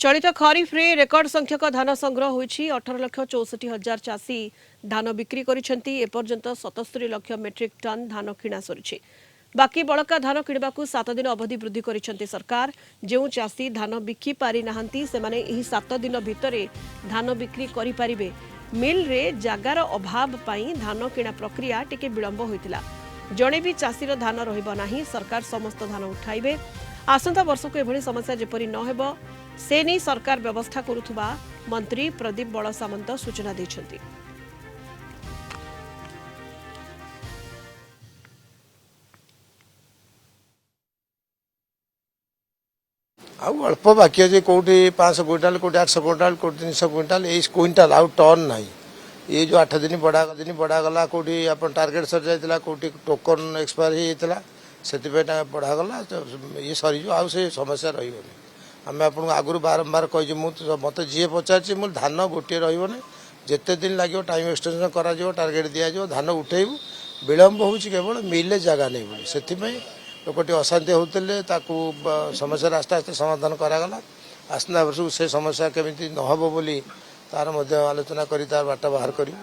चलित खरीफ रे रेकर्ड संख्यक धान संग्रह होईछि 18,64,000 चाषी धान बिक्री करिसेंती एपर्यंत 77 लाख मेट्रिक टन धान किणा सरिछि बाकी बळका धान किणबाकू 7 दिन अवधि वृद्धि करिसेंती सरकार जेउ चाषी धान बिकी पारि नाहंती से माने एही 7 दिन भितरे धान बिक्री करि परिबे मिल रे जागार अभाव पई धान किणा प्रक्रिया टिके विलंब होइतिला जणे भी चाषीर धान रहिबो नाही सरकार समस्त धान उठाइबे आसंता वर्ष को एभली समस्या जेपरि न हेबो से नहीं सरकार व्यवस्था करुथुबा मंत्री प्रदीप बड़ सामंत सूचना दैछंती। अल्प बाकी अच्छे कौटी 500 क्विंटाल कौटी 800 क्विंटाल कौटी 300 क्विंटाल ये क्विंटाल आउ टन ना ये जो 8 दिन बढ़ागला कौटी आप टार्गेट सर जाता कौटी टोकन एक्सपायर होता से बढ़ागला ये सरीज आउ से समस्या रही आम आपको आगु बारंबार कही मत जी पचार मुझे धान गोटे रही जिते दिन लगे टाइम एक्सटेंशन करा टार्गेट दिज्व धान उठेबू विलंब हो केवल मिले जगह नहीं बोली से लोकटी अशांति होते समस्या आस्ते आस्ते समाधान करागला आसना वर्ष से समस्या केमी नहब बोली तार आलोचना कर तार बाट बाहर करूँ।